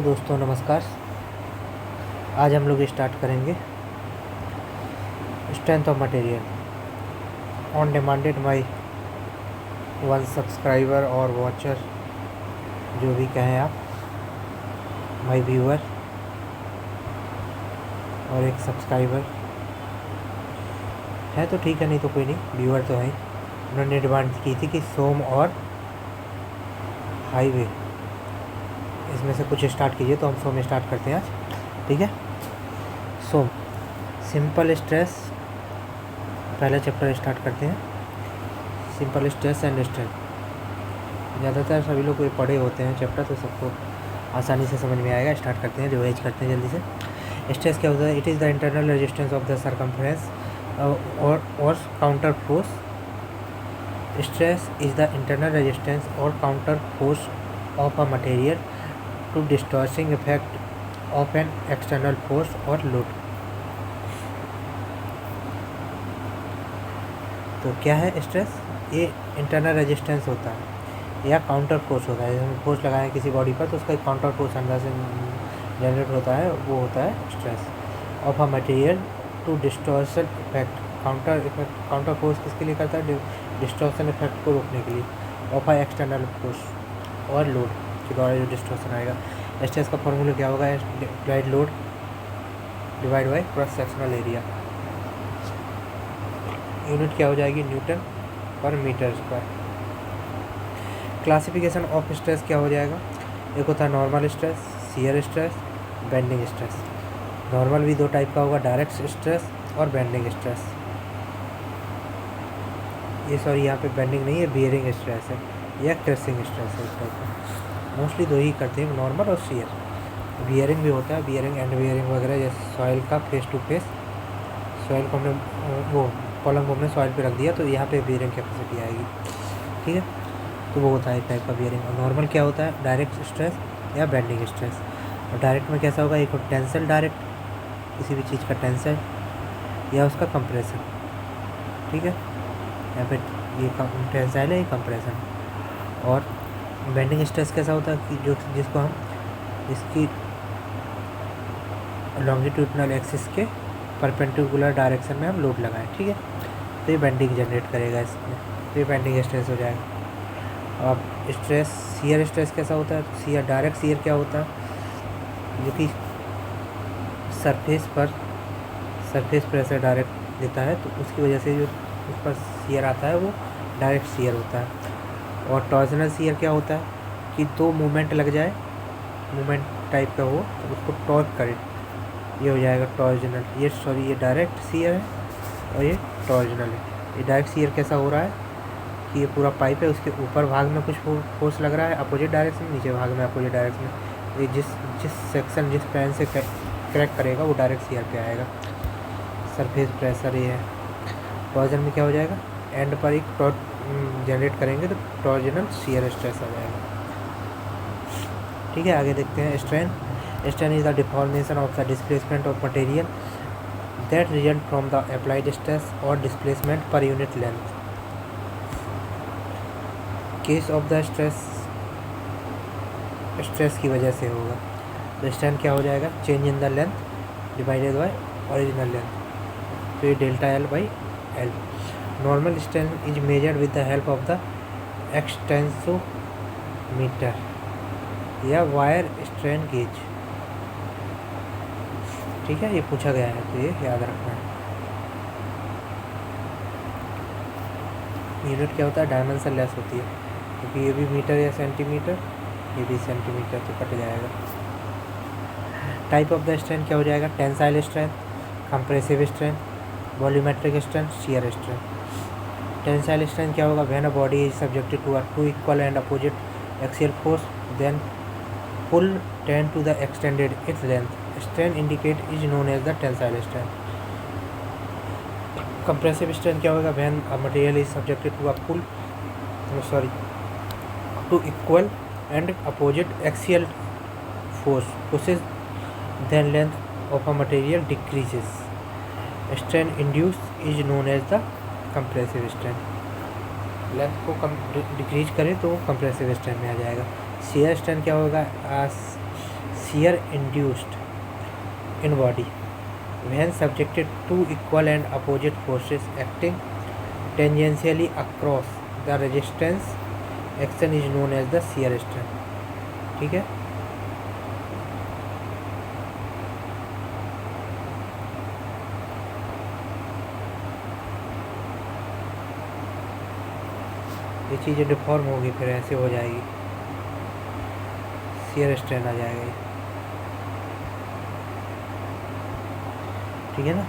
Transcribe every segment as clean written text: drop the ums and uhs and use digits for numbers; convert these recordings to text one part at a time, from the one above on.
Hello दोस्तों, नमस्कार। आज हम लोग स्टार्ट करेंगे strength of material on demanded my one subscriber और वॉचर, जो भी कहें आप, माई व्यूअर और एक सब्सक्राइबर है तो ठीक है, नहीं तो कोई नहीं, व्यूअर तो है ही। उन्होंने डिमांड की थी कि सोम और हाईवे इसमें से कुछ स्टार्ट कीजिए, तो हम सोम स्टार्ट करते हैं आज। ठीक है, सोम सिंपल स्ट्रेस पहला चैप्टर स्टार्ट करते हैं। सिंपल स्ट्रेस एंड स्ट्रेन ज़्यादातर सभी लोग पढ़े होते हैं चैप्टर, तो सबको आसानी से समझ में आएगा। स्टार्ट करते हैं, रिवाइज करते हैं जल्दी से। स्ट्रेस क्या होता है? It is the internal resistance of the circumference और counter force. Stress is the internal resistance और counter force of a material to distorting effect of an external force और लोड। तो क्या है स्ट्रेस? ये इंटरनल रेजिस्टेंस होता है या काउंटर फोर्स होता है। जब हम फोर्स लगाएं किसी बॉडी पर तो उसका एक काउंटर फोर्स अंदर से जनरेट होता है, वो होता है stress of a material to distortion effect. Counter force किसके लिए करता है? डिस्टॉर्शन इफेक्ट को रोकने के लिए। ऑफ अ एक्सटर्नल फोर्स और लोड के द्वारा जो डिस्टॉर्शन आएगा। स्ट्रेस का फॉर्मूला क्या होगा? Applied load divide by cross sectional area. Unit क्या हो जाएगी? Newton per metre square. Classification of stress क्या हो जाएगा? एक होता है normal stress, shear stress, bending stress. Normal भी दो टाइप का होगा, डायरेक्ट स्ट्रेस और बेंडिंग स्ट्रेस। ये सॉरी, यहाँ पे बेंडिंग नहीं है, बियरिंग स्ट्रेस है या क्रशिंग स्ट्रेस है। इस टाइप का मोस्टली दो ही करते हैं, नॉर्मल और शियर। बियरिंग भी होता है, बियरिंग एंड बियरिंग वगैरह, जैसे सॉइल का फेस टू फेस। सॉइल को हमने वो कॉलम को हमने सॉइल पे रख दिया तो यहाँ पे बियरिंग कैपेसिटी आएगी। ठीक है, तो वो होता है एक टाइप का बियरिंग। और नॉर्मल क्या होता है? डायरेक्ट स्ट्रेस या बेंडिंग स्ट्रेस। और डायरेक्ट में कैसा होगा? एक टेंसल डायरेक्ट, किसी भी चीज़ का टेंसल या उसका कंप्रेशन। ठीक है, यहाँ पे ये टेंसाइल है, ये कंप्रेशन। और बेंडिंग स्ट्रेस कैसा होता है कि जिसको हम इसकी लॉन्गिट्यूडनल एक्सिस के परपेंडिकुलर डायरेक्शन में हम लोड लगाएं। ठीक है, तो ये बेंडिंग जनरेट करेगा इसमें, तो ये बेंडिंग स्ट्रेस हो जाएगा। अब स्ट्रेस शियर स्ट्रेस कैसा होता है? शियर डायरेक्ट शियर क्या होता है? जो कि सरफेस प्रेशर डायरेक्ट देता है, तो उसकी वजह से जो उस पर शियर आता है वो डायरेक्ट शियर होता है। और टॉर्जनल शियर क्या होता है? कि दो मूवमेंट लग जाए, मूवमेंट टाइप का हो, तो उसको टॉर्क करे, ये हो जाएगा टॉर्जनल। ये डायरेक्ट शियर है और ये टॉर्जनल है। ये डायरेक्ट शियर कैसा हो रहा है कि ये पूरा पाइप है, उसके ऊपर भाग में कुछ फोर्स लग रहा है अपोजिट डायरेक्शन, नीचे भाग में अपोजिट डायरेक्शन। ये जिस सेक्शन जिस प्लेन से क्रैक करेगा वो डायरेक्ट शियर पे आएगा। सरफेस प्रेशर ये है। टॉर्जन में क्या हो जाएगा? एंड पर एक टॉर्क जनरेट करेंगे तो टॉर्जनल शियर स्ट्रेस आ जाएगा। ठीक है, आगे देखते हैं strain. Strain is the deformation of the displacement of material that result from the applied stress और displacement per unit length. Case of the stress की वजह से होगा। तो स्ट्रेन क्या हो जाएगा? Change in the length divided by original length, तो ये delta L by L. Normal strain is measured with the help of the extensometer या वायर स्ट्रेन गेज। ठीक है, ये पूछा गया है तो ये याद रखना है। यूनिट क्या होता है? डायमेंशन लेस होती है, क्योंकि ये भी मीटर या सेंटीमीटर, ये भी सेंटीमीटर, तो कट जाएगा। टाइप ऑफ द स्ट्रेन क्या हो जाएगा? Tensile strain, compressive strain, volumetric strain, shear strain. Tensile strain क्या होगा? When a body is subjected to two equal and opposite axial force then pull tend to the extended its length. Strain indicate is known as the tensile strain. Compressive strain क्या होगा? When a material is subjected to a pull two equal and opposite axial force pushes then length of a material decreases. Strain induced is known as the compressive strain. Length को decrease करें तो compressive strain में आ जाएगा। Shear strain क्या होगा? shear induced in body when subjected to equal and opposite forces acting tangentially across the resistance action is known as the shear strain. ठीक है, ये चीज़ें डिफॉर्म होगी, फिर ऐसे हो जाएगी, shear strain आ जाएगा ये, ठीक है ना.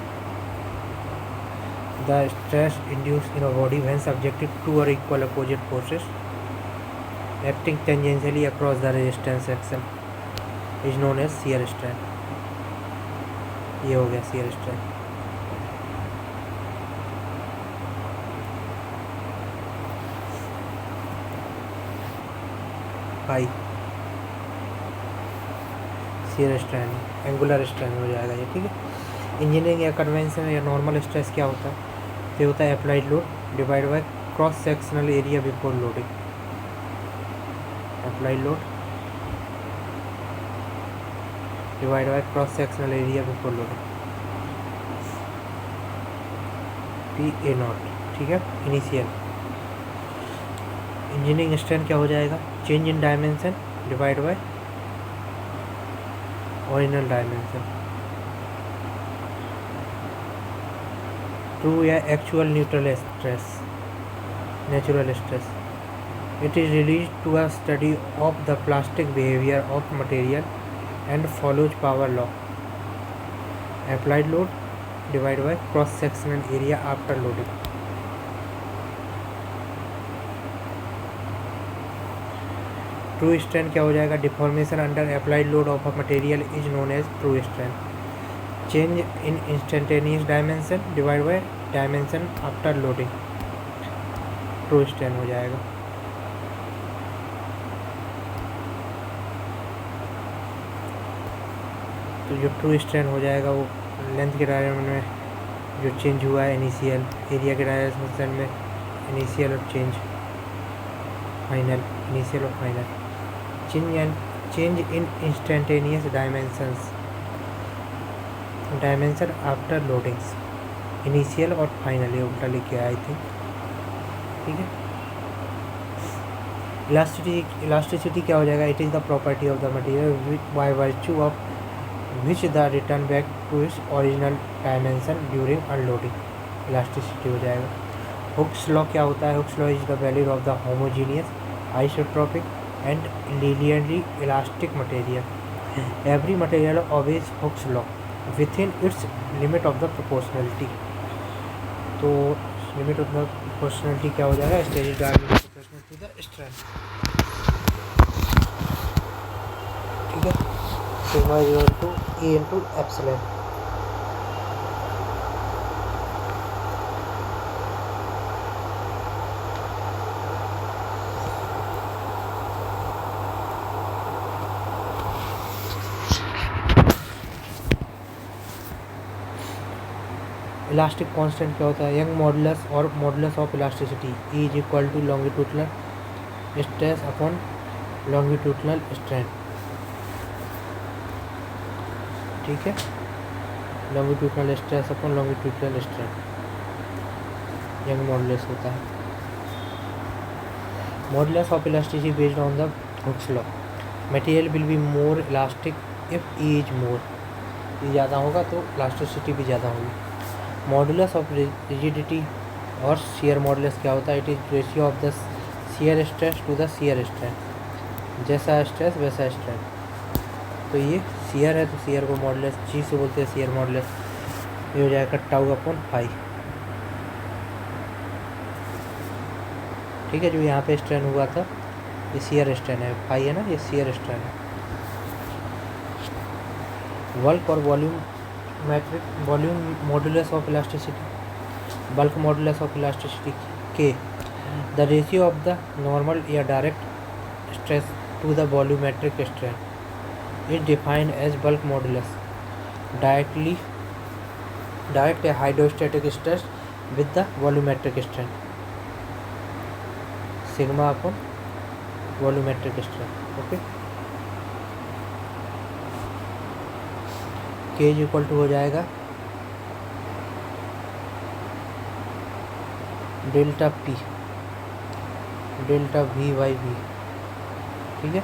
The stress induced in a body when subjected to or equal opposite forces acting tangentially across the resistance action is known as shear strain. ये हो गया shear strain. Phi shear strain, angular strain हो जाएगा ये, ठीक है. Engineering या convention या नॉर्मल स्ट्रेस क्या होता है? ये होता है applied load divide by cross sectional area before loading. Applied load divide by cross sectional area before loading, PA0, ठीक है. इनिशियल इंजीनियरिंग स्ट्रेन क्या हो जाएगा? Change in dimension divide by original dimension. True या actual neutral stress, natural stress. It is related to a study of the plastic behavior of material and follows power law. Applied load divided by cross sectional area after loading. True strain क्या हो जाएगा? Deformation under applied load of a material is known as true strain. Change in instantaneous dimension divided by dimension after loading. True strain हो जाएगा. तो जो true strain हो जाएगा वो लेंथ के डायरेक्शन में जो चेंज हुआ है इनिशियल, एरिया के डायरेक्शन में इनिशियल और चेंज फाइनल, इनिशियल और final. Change in instantaneous dimension after loadings, initial और फाइनल, ये उल्टा लिख के आई थिंक, ठीक है. इलास्टिसिटी क्या हो जाएगा? It is the property of the material by virtue of which the return back to its original dimension during unloading. Elasticity हो जाएगा. हुक्स लॉ क्या होता है? Hooke's law is the value of the homogeneous isotropic and linearly elastic material. Every material obeys Hooke's law within its limit of the proportionality. तो limit of the proportionality क्या हो जाएगा? Steric diameter proportional to the strength, ठीक है. Sigma is equal to E into epsilon. Elastic constant क्या होता है? Young's modulus और modulus of elasticity. E is equal to longitudinal stress upon longitudinal strain, ठीक है. Longitudinal stress upon longitudinal strain Young modulus होता है. Modulus of elasticity based on the Hooke's law. Material will be more elastic if E is more. E ज़्यादा होगा तो elasticity भी ज़्यादा होगी. मॉडुलस ऑफ रिजिडिटी और शियर मॉडुलस क्या होता है? It is ratio of the shear stress to the shear strain. जैसा स्ट्रेस वैसा स्ट्रेन. तो ये शियर है तो शियर को मॉडुलस जी से बोलते हैं, शियर मॉडुलस. ये हो जाएगा टाउ अपॉन फाई, ठीक है. जो यहाँ पे स्ट्रेन हुआ था ये शियर स्ट्रेन है, फाई है ना, ये शियर स्ट्रेन है. बल्क और volume modulus of elasticity. Bulk modulus of elasticity के the ratio of the normal या direct stress to the volumetric strain is defined as bulk modulus. Direct a hydrostatic stress with the volumetric strain. Sigma upon volumetric strain. Okay. K is equal to हो जाएगा delta P delta V by V, ठीक है,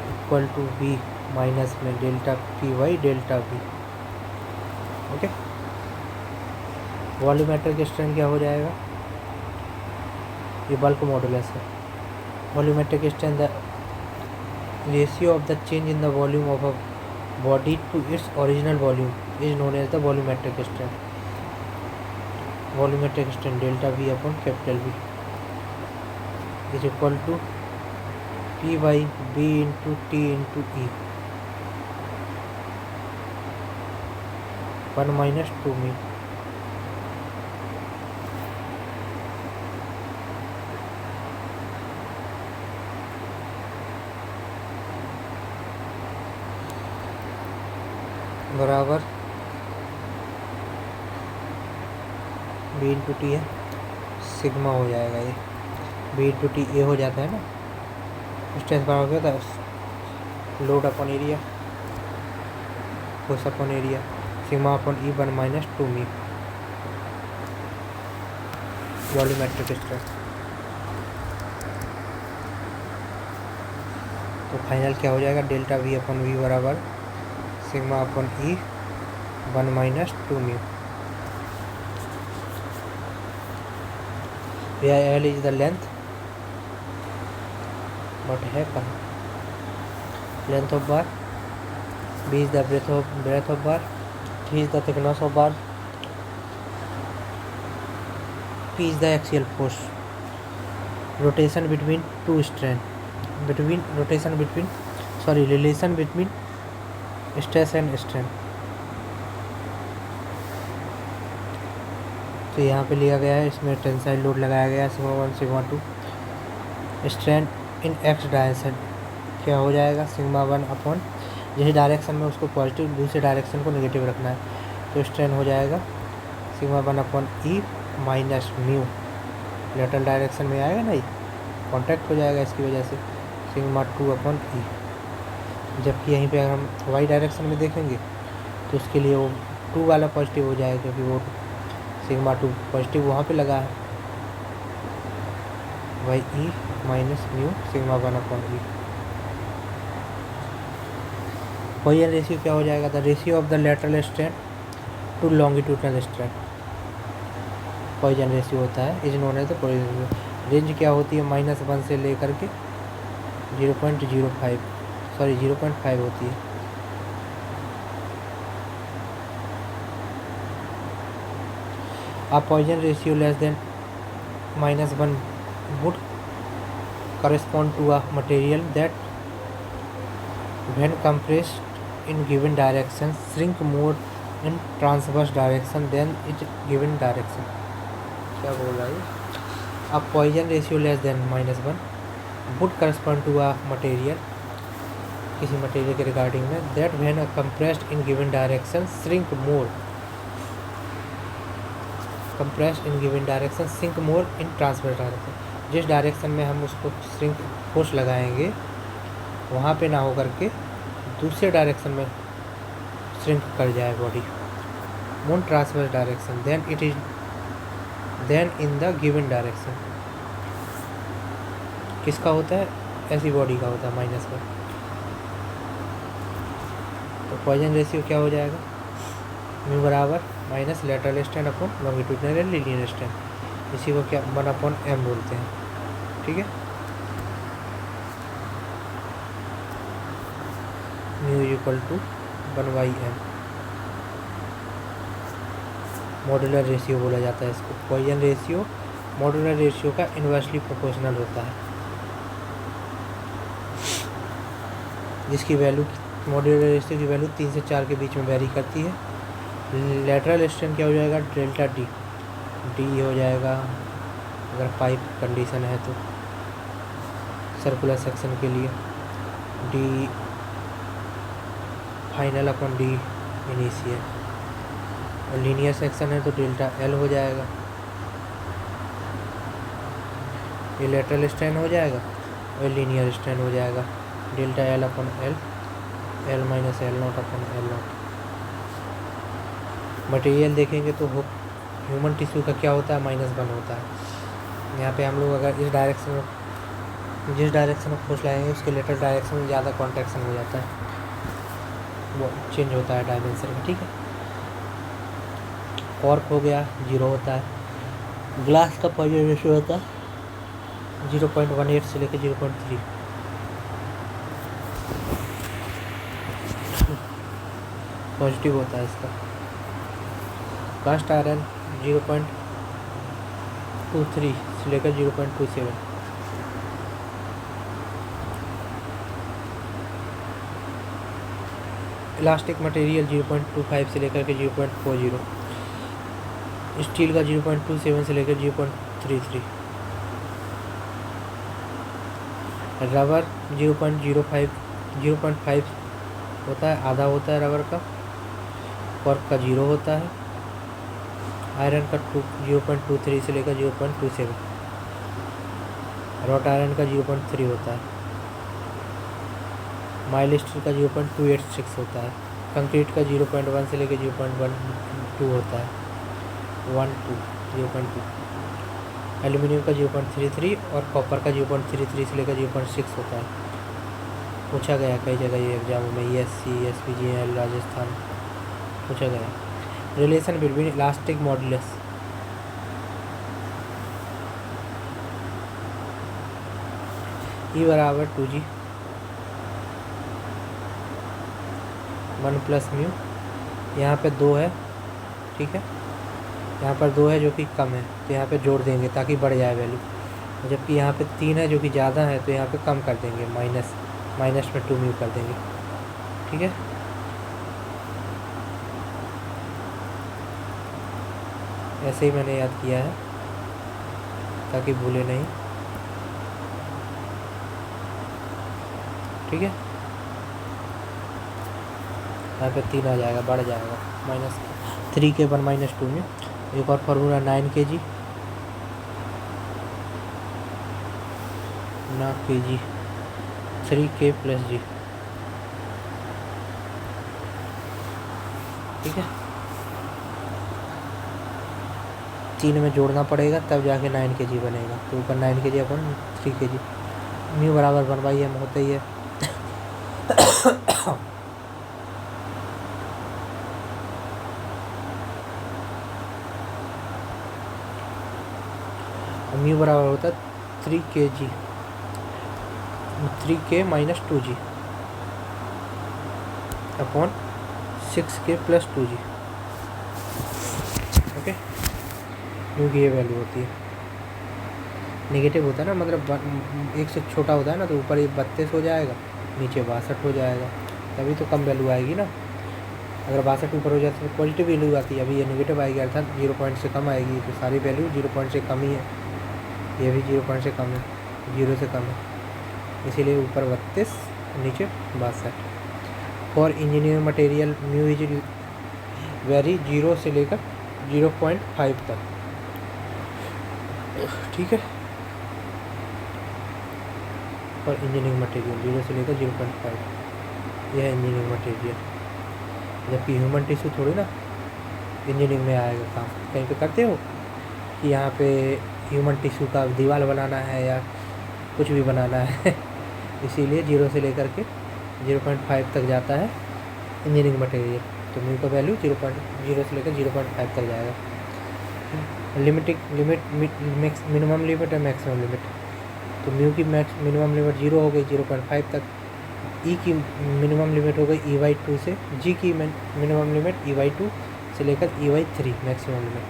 equal to V minus में delta P by delta V. Okay, volumetric strain क्या हो जाएगा, ये bulk modulus है। Volumetric strain the ratio of the change in the volume of a body to its original volume is known as the volumetric strain. Volumetric strain delta V upon capital V is equal to P by B into T into E 1 minus 2 में। बराबर B into T है, sigma हो जाएगा ये, B into T A हो जाता है ना, स्ट्रेस बराबर क्या होता है, load upon area, force upon area, sigma upon E 1 minus 2 mu, volumetric stress. तो फाइनल क्या हो जाएगा, डेल्टा वी अपॉन वी बराबर sigma upon E 1 minus 2 mu. L is the length, but है कहाँ, length of bar, B is the breadth of bar, T is the thickness of bar, P is the axial force, rotation between two strain, relation between stress and strain. तो यहाँ पे लिया गया है, इसमें tensile load लगाया गया है sigma 1 sigma 2। Strain in x direction क्या हो जाएगा, सिग्मा 1 अपॉन, जिस डायरेक्शन में उसको पॉजिटिव, दूसरे डायरेक्शन को नेगेटिव रखना है, तो स्ट्रेन हो जाएगा सिग्मा 1 अपॉन ई माइनस म्यू, लेटरल डायरेक्शन में आएगा ना, ये कॉन्टैक्ट हो जाएगा इसकी वजह से, सिग्मा 2 अपॉन ई। जबकि यहीं पे अगर हम वाई डायरेक्शन में देखेंगे तो उसके लिए वो 2 वाला पॉजिटिव हो जाएगा, क्योंकि वो सिग्मा 2 पॉजिटिव वहाँ पे लगा है, Y E minus mu sigma 1 upon E. Poisson ratio क्या हो जाएगा, the ratio of the lateral strain to longitudinal strain, Poisson ratio होता है, is known as the Poisson range. क्या होती है, -1 से लेकर के 0.5 होती है। A poison ratio less than -1 would correspond to a material that, when compressed in given direction, shrink more in transverse direction than its given direction। क्या बोल रहा है, a poison ratio less than -1 would correspond to a material, किसी material के regarding में, that when compressed in given direction shrink more in transverse direction, जिस direction में हम उसको श्रिंक फोर्स लगाएंगे वहाँ पे ना हो करके दूसरे डायरेक्शन में श्रिंक कर जाए बॉडी, मोन transverse direction, then in the given direction. किसका होता है, ऐसी बॉडी का होता है -1। तो पॉइजन रेशियो क्या हो जाएगा, म्यू बराबर minus lateral strain upon longitudinal and linear strain, इसी को क्या 1 अपॉन m बोलते हैं, ठीक है। Mu equal to 1/m, modular ratio बोला जाता है इसको। पॉइजन रेशियो मॉड्यूलर रेशियो का इन्वर्सली प्रोपोर्शनल होता है, जिसकी वैल्यू, मॉड्यूलर रेशियो की वैल्यू 3 से 4 के बीच में वेरी करती है। लेटरल स्ट्रेन क्या हो जाएगा, डेल्टा डी, हो जाएगा अगर पाइप कंडीशन है तो सर्कुलर सेक्शन के लिए, D final upon D initial, और लीनियर सेक्शन है तो डेल्टा एल हो जाएगा, ये लेटरल स्ट्रेन हो जाएगा और लीनियर स्ट्रेन हो जाएगा, delta L upon L L minus L not upon L not. Material देखेंगे तो ह्यूमन टिश्यू का क्या होता है, -1 होता है। यहाँ पे हम लोग अगर इस डायरेक्शन में, जिस डायरेक्शन में फोर्स लगाएंगे उसके लेटर डायरेक्शन में ज़्यादा कॉन्ट्रैक्शन हो जाता है, वो चेंज होता है डायमेंशन में, ठीक है। कॉर्क हो गया 0 होता है। ग्लास का पॉइजन रेशियो होता है 0.18 से लेकर 0.3। पॉजिटिव होता है इसका। कास्ट आयरन 0.23 से लेकर 0.27। इलास्टिक मटेरियल 0.25 से लेकर के 0.40। स्टील का 0.27 से लेकर 0.33। रबर 0.05 होता है, आधा होता है रबर का। कॉर्क का 0 होता है। आयरन का 0.23 से लेकर 0.27। रॉट आयरन का 0.3 होता है। माइल स्टील का 0.286 होता है। कंक्रीट का 0.1 से लेकर 0.12 होता है, 0.2। एल्यूमिनियम का 0.33 और कॉपर का 0.33 से लेकर 0.6 होता है। पूछा गया कई जगह ये एग्जामों में, ESC, SPGL राजस्थान पूछा गया। Relation between elastic modulus, E बराबर 2G 1 प्लस म्यू। यहाँ पे 2 है, ठीक है, यहाँ पर 2 है जो कि कम है, तो यहाँ पे जोड़ देंगे ताकि बढ़ जाए वैल्यू। जबकि यहाँ पे 3 है जो कि ज़्यादा है, तो यहाँ पे कम कर देंगे, माइनस में 2 म्यू कर देंगे, ठीक है। ऐसे ही मैंने याद किया है ताकि भूले नहीं, ठीक है। यहाँ पे 3 आ जाएगा, बढ़ जाएगा, -3K1 - 2 में। एक और फार्मूला 9 kg ना kg 3K + G, ठीक है। 3 में जोड़ना पड़ेगा तब जाके 9 kg बनेगा, तो ऊपर 9 kg अपन 3 kg। म्यू बराबर 1/m होता ही है। म्यू बराबर होता है 3K - 2G upon 6K + 2G, okay. Mu की ये वैल्यू होती है। नेगेटिव होता है ना, मतलब 1 से छोटा होता है ना, तो ऊपर ये 32 हो जाएगा, नीचे 62 हो जाएगा, तभी तो कम वैल्यू आएगी ना। अगर 62 ऊपर हो जाता है तो पॉजिटिव वैल्यू आती है, अभी ये नेगेटिव आएगी, अर्थात 0 पॉइंट से कम आएगी। तो सारी वैल्यू 0 पॉइंट से कम ही है, ये भी 0 पॉइंट से कम है, 0 से कम है, इसीलिए ऊपर 32 नीचे 62। For engineering material mu is very 0 से लेकर 0.5 तक, ठीक है। और इंजीनियरिंग मटेरियल 0 से लेकर 0.5, यह है इंजीनियरिंग मटेरियल। जबकि ह्यूमन टिश्यू थोड़ी ना इंजीनियरिंग में आएगा काम। कहीं पे करते हो कि यहाँ पे ह्यूमन टिश्यू का दीवार बनाना है या कुछ भी बनाना है इसीलिए 0 से लेकर के 0.5 तक जाता है इंजीनियरिंग मटेरियल। तो म्यू का वैल्यू 0 से लेकर 0.5 तक जाएगा। मिनिमम लिमिट है मैक्सिमम लिमिट, तो म्यू की मिनिमम लिमिट 0 हो गई 0.5 तक। ई की मिनिमम लिमिट हो गई E/2 से। जी की मिनिमम लिमिट E/2 से लेकर E/3 मैक्सिमम लिमिट।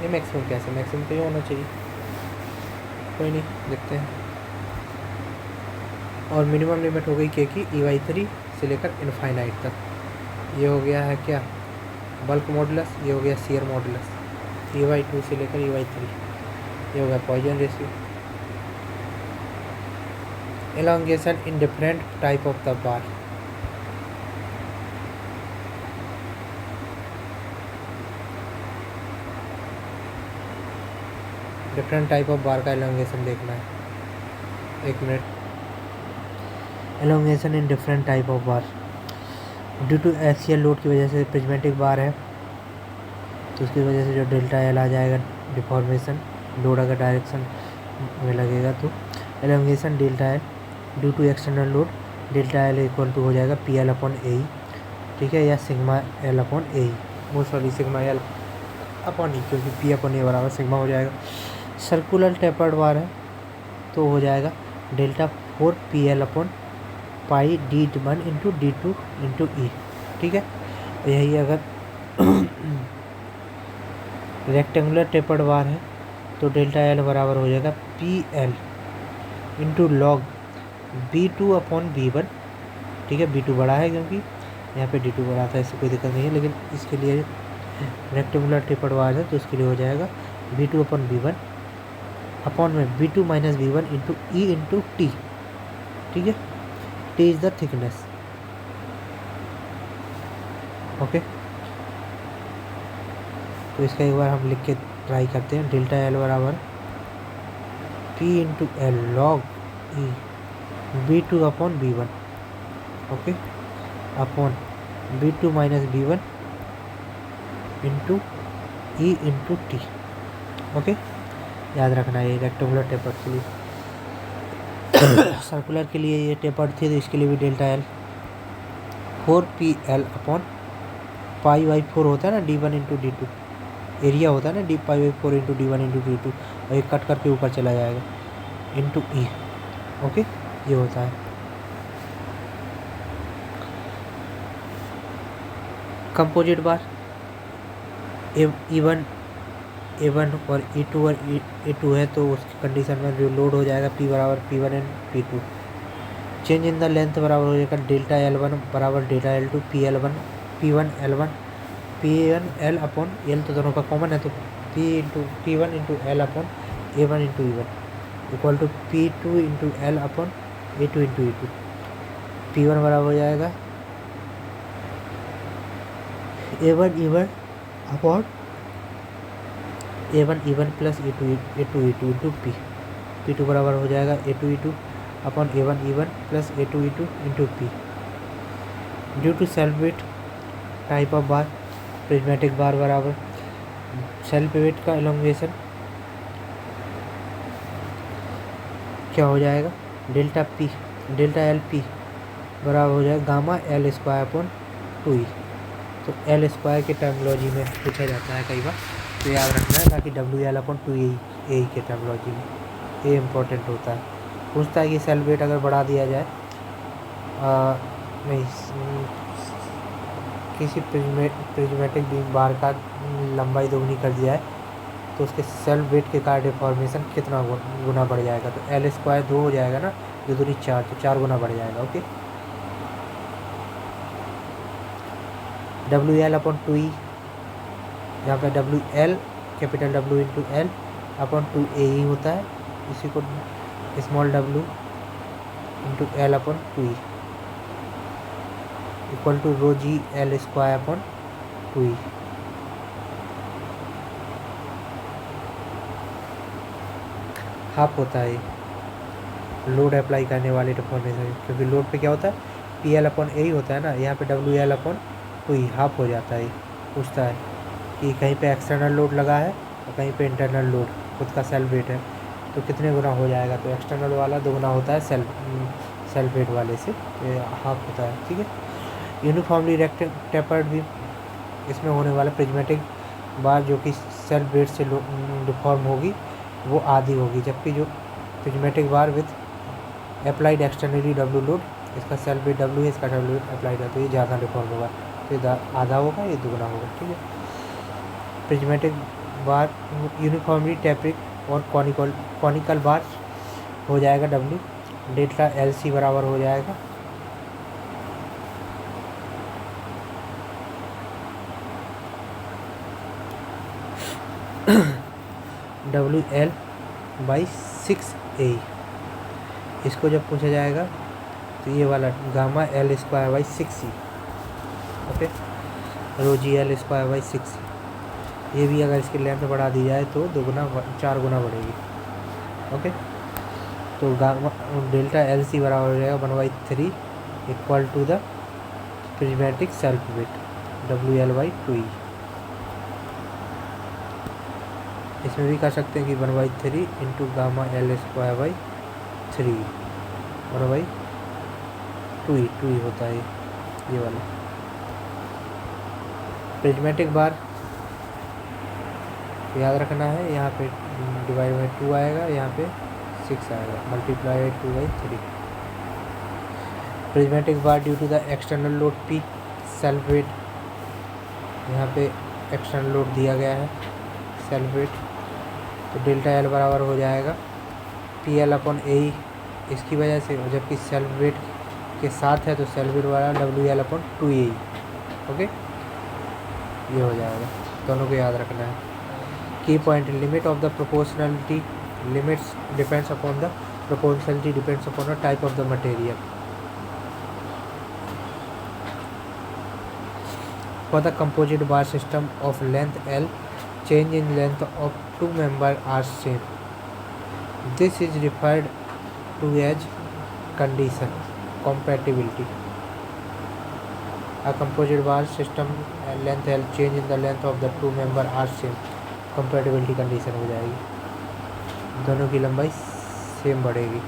ये मैक्सिमम कैसे, मैक्सिमम तो ये होना चाहिए, कोई नहीं, देखते हैं। और मिनिमम लिमिट हो गई के की E/3 से लेकर इनफाइनाइट तक। ये हो गया है क्या, बल्क मॉडुलस, ये हो गया शियर मॉडुलस, E/2 से लेकर E/3। ये हो गया Poisson ratio. elongation in different type of the bar, different type of bar का एलोंगेशन देखना है। 1 minute. Elongation in different type of bar. Due to axial load की वजह से प्रिज्मेटिक बार है तो उसकी वजह से जो डेल्टा एल आ जाएगा डिफॉर्मेशन, लोड अगर डायरेक्शन में लगेगा तो elongation delta L due to external load, delta L equal to हो जाएगा पी एल अपॉन ए, ठीक है, या सिग्मा एल अपॉन ए, वो सॉरी सिग्मा एल अपॉन ई, क्योंकि पी अपॉन ए बराबर सिग्मा हो जाएगा। सर्कुलर टेपर्ड बार है तो हो जाएगा delta 4 P L upon pi D1 into D2 into E, ठीक है। यही अगर रेक्टेंगुलर टेपर्ड बार है तो डेल्टा एल बराबर हो जाएगा P L into log B2 upon B1, ठीक है। B2 बड़ा है क्योंकि यहाँ पे D2 बड़ा था, इससे कोई दिक्कत नहीं है, लेकिन इसके लिए रेक्टेंगुलर टेपर्ड बार है तो इसके लिए हो जाएगा B2 अपॉन B1 अपॉन में B2 minus B1 into E into T, ठीक है। T is the thickness, okay. तो इसका एक बार हम लिख के ट्राई करते हैं। डेल्टा एल बराबर पी इंटू एल लॉग ई B2 upon B1, okay, upon B2 minus B1 into E into T, okay. याद रखना है ये रेक्टेंगुलर टेपर्ड के लिए। सर्कुलर के लिए ये टेपर्ड थी तो इसके लिए भी delta L 4PL upon pi by 4 होता है ना D1 इंटू D2, एरिया होता है ना D pi by 4 into D1 into D2, और ये कट करके ऊपर चला जाएगा इंटू ई, ओके, ये होता है। कंपोजिट बार A1 और E2 है तो उसकी कंडीशन में जो लोड हो जाएगा P बराबर P1 and P2। Change in the length बराबर हो जाएगा डेल्टा L1 बराबर delta L2 P1 L upon L तो दोनों का कॉमन है तो P1 into L upon A1 into E1 equal to P2 into L upon A2 into E2। P1 बराबर हो जाएगा A1 upon A1 plus A2 into P। P2 बराबर हो जाएगा A2 upon A1 plus A2 into P। Due to self weight type of bar, prismatic bar बराबर self wait का elongation क्या हो जाएगा डेल्टा एल पी बराबर हो जाएगा gamma L square upon 2E। तो एल स्क्वायर की टर्मोलॉजी में पूछा जाता है कई बार, तो याद रखना है, ताकि WL अपॉन 2E के टर्मोलॉजी में ये इम्पोर्टेंट होता है। पूछता है कि सेल वेट अगर बढ़ा दिया जाए नहीं किसी प्रिज्मेटिक बीम बार का लंबाई दोगुनी कर दिया है तो उसके सेल वेट के कारण डिफॉर्मेशन कितना गुना बढ़ जाएगा, तो एल स्क्वायर 2 हो जाएगा ना, जो दूरी 4 तो 4 गुना बढ़ जाएगा, ओके। WL अपॉन 2E, यहाँ पे WL capital W into L upon 2AE होता है, इसी को small w into L upon 2E equal to rho g L square upon 2E। Half होता है लोड अप्लाई करने वाले डिफॉर्मेशन, क्योंकि लोड पे क्या होता है PL अपॉन ए ही होता है ना, यहाँ पे WL अपॉन 2E हाफ हो जाता है। पूछता है कि कहीं पे एक्सटर्नल लोड लगा है और कहीं पे इंटरनल लोड खुद का सेल्फ वेट है तो कितने गुना हो जाएगा, तो एक्सटर्नल वाला 2 गुना होता है सेल्फ वेट वाले से, तो हाफ होता है, ठीक है। यूनिफॉर्मली टेपर्ड भी इसमें होने वाला प्रिज्मेटिक बार जो कि सेल्फ वेट से डिफॉर्म होगी वो आधी होगी, जबकि जो prismatic bar with applied externally W load, इसका सेल्फ वेट W है, इसका W वेट अप्लाइड है तो ये ज़्यादा डिफॉर्म होगा, तो ये आधा होगा, ये 2 गुना होगा, ठीक है। प्रिज्मेटिक बार यूनिफॉर्मली टेपरिक और कॉनिकल बार हो जाएगा W, डेल्टा LC बराबर हो जाएगा WL बाई 6A। इसको जब पूछा जाएगा तो ये वाला gamma L square by 6E, okay, rho g L square by 6E। ये भी अगर इसकी लेंथ बढ़ा दी जाए तो 2 गुना 4 गुना बढ़ेगी, ओके। तो गामा डेल्टा एल सी बराबर हो जाएगा 1/3 equal to the prismatic self weight WL/2E। इसमें भी कर सकते हैं कि 1/3 इंटू गामा L²/3 1/2E होता है ये वाला। प्रिज्मेटिक बार याद रखना है, यहाँ पे डिवाइड बाई 2 आएगा, यहाँ पे 6 आएगा, multiply 2/3। Prismatic bar due to the external load P self weight, यहाँ पे एक्सटर्नल लोड दिया गया है सेल्फ वेट, तो डेल्टा एल बराबर हो जाएगा PL/AE इसकी वजह से, जबकि सेल्फ वेट के साथ है तो सेल्फ वेट बराबर WL/2E। ओके, ये हो जाएगा, दोनों को याद रखना है। की point, limit of the proportionality limits depends upon the proportionality depends upon the type of the material. For the composite bar system of length L, change in length of two member are same. This is referred to as condition compatibility. A composite bar system length L, change in the length of the two member are same. Compatibility condition हो जाएगी, दोनों की लंबाई same बढ़ेगी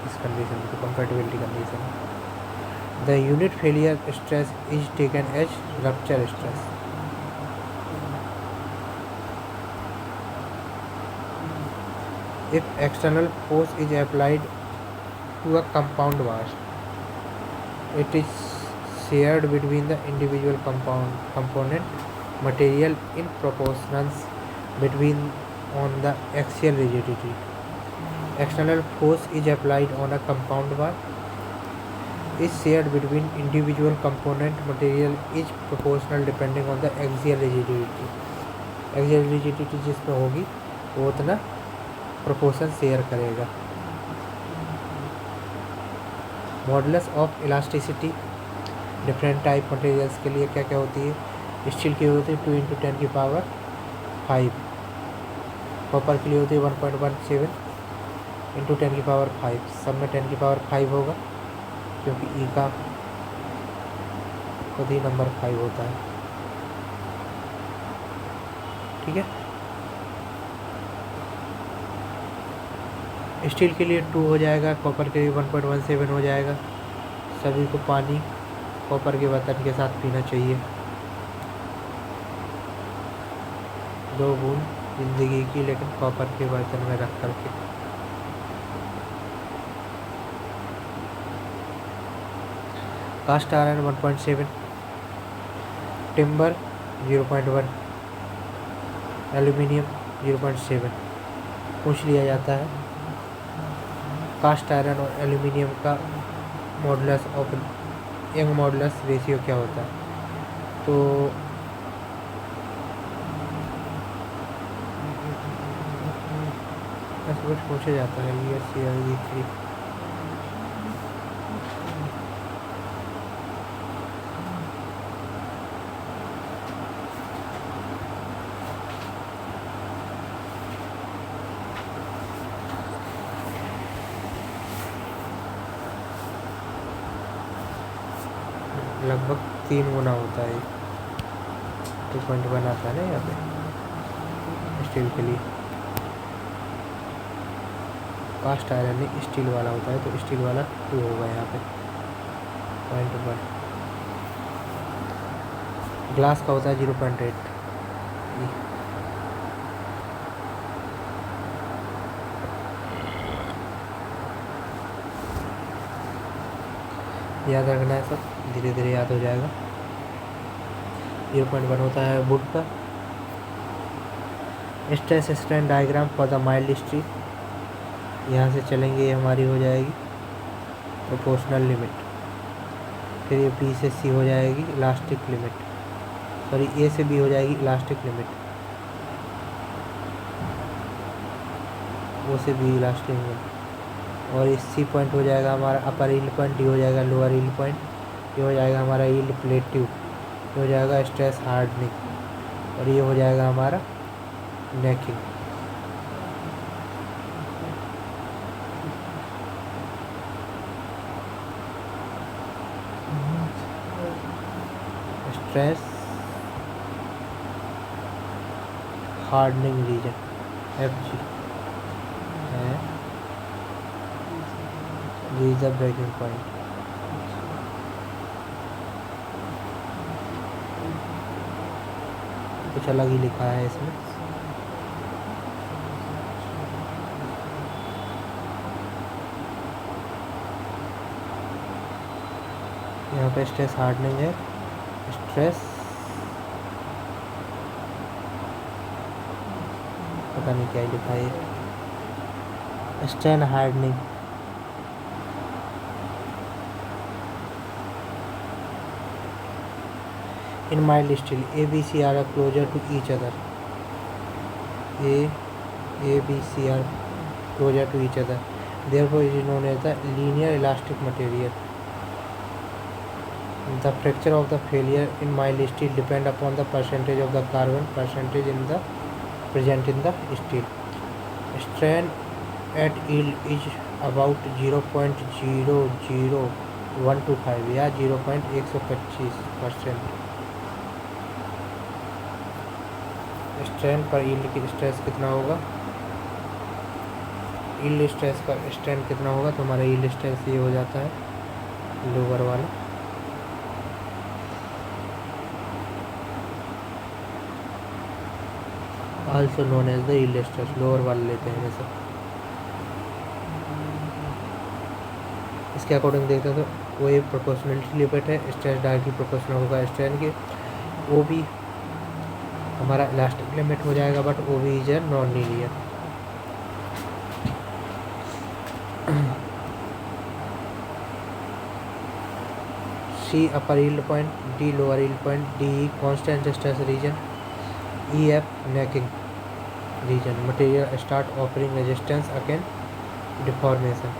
इस condition को compatibility condition। The unit failure stress is taken as rupture stress. If external force is applied to a compound bar, it is shared between the individual component material in proportions between on the axial rigidity. External force is applied on a compound bar is shared between individual component material is proportional depending on the axial rigidity. Axial rigidity जिसमें होगी वो उतना proportion share करेगा। Modulus of elasticity different type materials के लिए क्या क्या होती है? स्टील की होती है 2 × 10⁵, कॉपर के लिए होती है 1.17 × 10⁵, सब में 10⁵ होगा क्योंकि ई का खुद ही नंबर 5 होता है। ठीक है, स्टील के लिए 2 हो जाएगा, कॉपर के लिए 1.17 हो जाएगा। सभी को पानी कॉपर के बर्तन के साथ पीना चाहिए। 2 बूंद जिंदगी की, लेकिन कॉपर के बर्तन में रख करके। कास्ट आयरन 1.7, टिम्बर 0.1, एल्यूमिनियम 0.7 पूछ लिया जाता है। कास्ट आयरन और एल्यूमिनियम का modulus of young modulus ratio क्या होता है? तो ऐसा कुछ पूछा जाता है ESCl3। लगभग 3 गुना होता है, 2.1 आता है ना यहाँ पे स्टील के लिए। कास्ट आयरन में स्टील वाला होता है तो स्टील वाला 2 होगा यहाँ पे 0.1। ग्लास का होता है 0.8। याद रखना है, सब धीरे धीरे याद हो जाएगा। 0.1 होता है वुड का। Stress strain diagram for the mild steel, यहाँ से चलेंगे, ये हमारी हो जाएगी प्रोपोर्शनल लिमिट। फिर ये B से C हो जाएगी इलास्टिक लिमिट, सॉरी A से B हो जाएगी इलास्टिक लिमिट, O से B इलास्टिक लिमिट, और इस C पॉइंट हो जाएगा हमारा अपर यील्ड पॉइंट, D हो जाएगा लोअर यील्ड पॉइंट, ये हो जाएगा हमारा यील्ड प्लेट्यू, ये हो जाएगा स्ट्रेस हार्डनिंग, और ये हो जाएगा हमारा necking. Stress hardening region FG है, ये इज द ब्रेकिंग पॉइंट। कुछ अलग ही लिखा है इसमें। यहाँ पे स्ट्रेस हार्डनिंग है, स्ट्रेस पता नहीं क्या लिखा है, strain hardening. In mild steel ABC are closer to each other, ABC are closer to each other, therefore it is known as the linear elastic material. The fracture of the failure in mild steel depend upon the percentage of the carbon percentage in the present in the steel. Strain at yield is about 0.00125 या 0.125%। Strain पर yield की stress कितना होगा, yield stress का strain कितना होगा, तो हमारा यील्ड स्ट्रेस ये हो जाता है लोअर वाला, also known as the yield stress, lower वाला लेते हैं जैसे। इसके अकॉर्डिंग देखते हैं तो वो एक प्रोपोर्शनलिटी लिमिट है, स्ट्रेस डायरेक्टली प्रोपोर्शनल होगा स्ट्रेन के। वो भी हमारा इलास्टिक लिमिट हो जाएगा, बट वो भी is non linear. C upper yield point, D lower yield point, DE constant stress region, EF necking region. Material start offering resistance against deformation.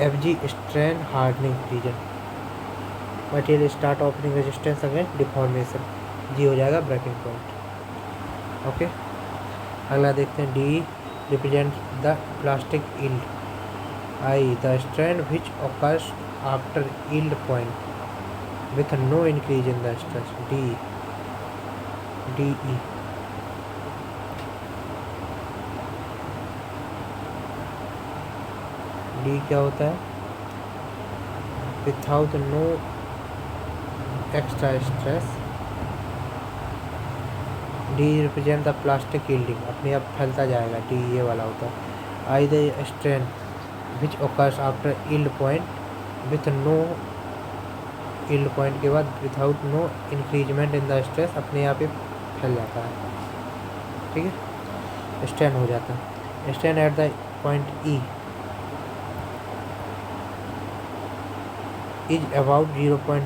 FG strain hardening region. Material start offering resistance against deformation. G हो जाएगा breaking point. Okay, अगला देखते हैं। DE represent the plastic yield. I the strain which occurs after yield point with no increase in the stress. DE D क्या होता है, without no extra stress. D represent the plastic yielding, अपने आप फैलता जाएगा, D ये वाला होता है। I the strain which occurs after yield point with no, yield point के बाद without no increasement in the stress, अपने आप ही फैल जाता है, ठीक है, स्ट्रेन हो जाता है। Strain at the point E is about 0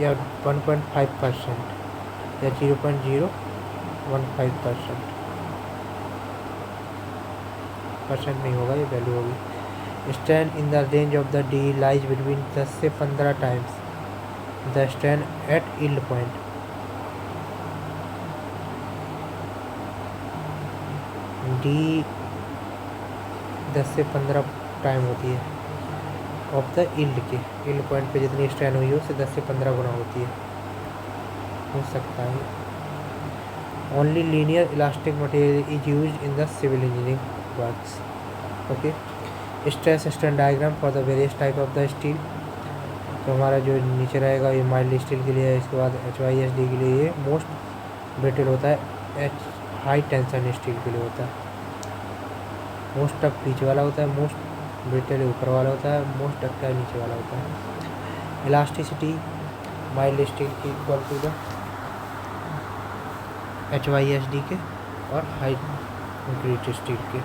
या 1.5% या 0.015%, परसेंट नहीं होगा, ये वैल्यू होगी। Strain in the range of the D lies between 10 से 15 times the strain at yield point. D 10 से 15 टाइम होती है ऑफ द यील्ड के, यील्ड पॉइंट पे जितनी स्ट्रेन हुई है उससे 10 से 15 गुना होती है, हो सकता है। Only linear elastic material is use in the civil engineering works. Okay, stress strain diagram for the various type of the steel. तो हमारा जो नीचे रहेगा ये माइल्ड स्टील के लिए है, इसके बाद HYSD के लिए ये मोस्ट ब्रिटल होता है, हाई टेंशन स्टील के लिए होता है, मोस्ट टफ नीचे वाला होता है, मोस्ट ब्रिटल ऊपर वाला होता है, मोस्ट डक्टाइल नीचे वाला होता है। इलास्टिसिटी माइल्ड स्टील की इक्वल टू द HYSD के और हाई ग्रेड स्टील के,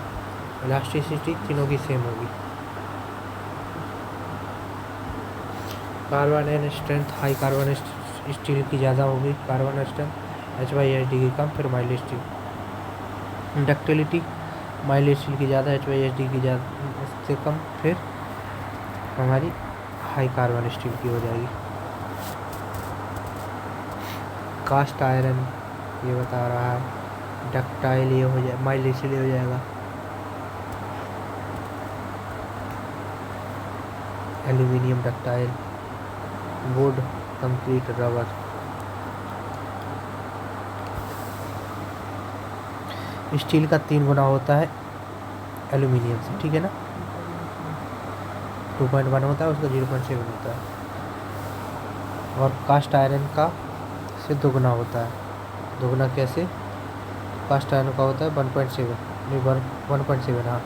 इलास्टिसिटी तीनों की सेम होगी। Carbon and strength, high carbon steel की ज़्यादा होगी कार्बन स्ट्रेंथ, HYSD की कम, फिर mild steel. Ductility mild steel की ज़्यादा, HYSD की ज़्यादा से कम, फिर हमारी हाई कार्बन स्टील की हो जाएगी। कास्ट आयरन ये बता रहा है, डक्टाइल ये हो जाए, माइल्ड स्टील हो जाएगा। Aluminium ductile, would, concrete, rubber steel का 3 गुना होता है एल्यूमिनियम से, ठीक है ना। 2.1 होता है, उसका 0.7 होता है। और कास्ट आयरन का से 2 गुना होता है। 2 गुना कैसे? कास्ट आयरन का होता है 1.7, नहीं 1.7 हाँ,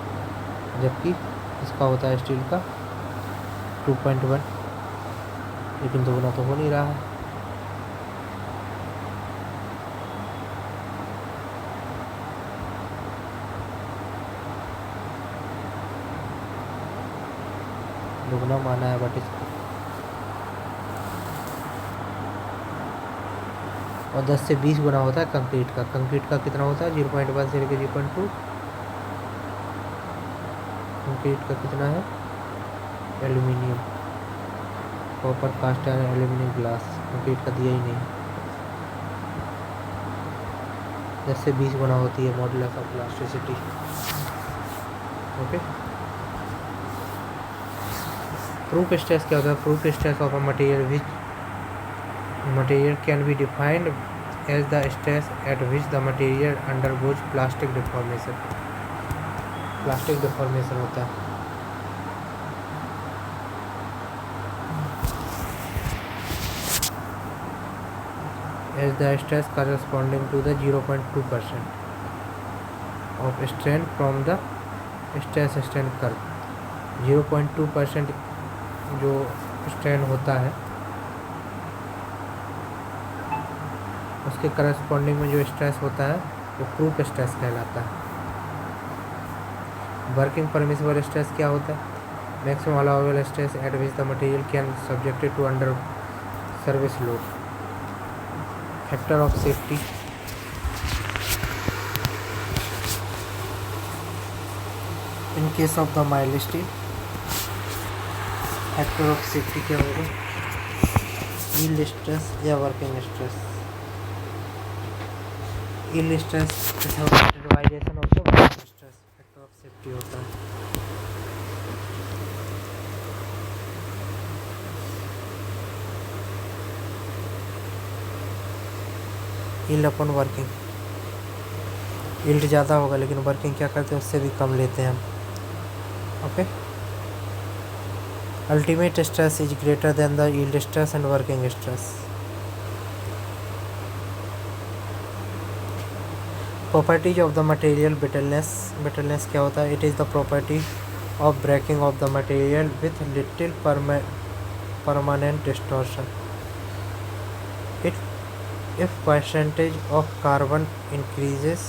जबकि इसका होता है स्टील का 2.1, लेकिन 2 गुना तो हो नहीं रहा है। दुगना माना है बट इसको, और 10 से 20 गुना होता है कंक्रीट का। कंक्रीट का कितना होता है? 0.1 से लेकर 0.2। कंक्रीट का कितना है? Aluminium, copper, cast iron, aluminium, glass. Concrete का दिया ही नहीं। 10 से 20 गुना होती है modulus of elasticity. Okay. Proof stress क्या होता है? Proof stress of a material which material can be defined as the stress at which the material undergoes plastic deformation. Plastic deformation होता है। as the stress corresponding to the 0.2% of strain from the stress strain curve। 0.2% जो strain होता है उसके corresponding में जो stress होता है वो प्रूफ स्ट्रेस कहलाता है। वर्किंग परमिसिबल स्ट्रेस क्या होता है? Maximum allowable stress at which the material can subjected to under service load. Factor of safety, in case of the mild steel factor of safety क्या होगा? यील्ड स्ट्रेस या working stress. Yield stress division of the working stress, factor of safety होता है। Yield upon working, yield ज़्यादा होगा लेकिन working क्या करते हैं उससे भी कम लेते हैं हम। Okay. Ultimate stress is greater than the yield stress and working stress. Properties of the material brittleness. Brittleness क्या होता है? It is the property of breaking of the material with little permanent distortion. If percentage of carbon increases,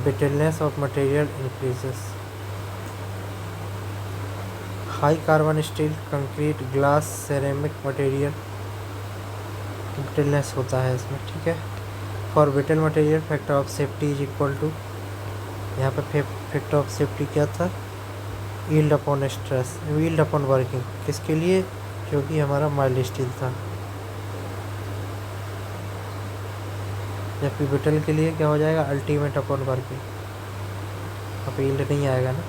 brittleness of material increases. High carbon steel, concrete, glass, ceramic material brittleness होता है इसमें, ठीक है। For brittle material factor of safety is equal to, यहाँ पे factor of safety क्या था? yield upon stress, yield upon working। किसके लिए? जो कि हमारा माइल्ड स्टील था। जबकि ब्रिटल के लिए क्या हो जाएगा? Ultimate upon working. यहाँ पे यील्ड नहीं आएगा ना।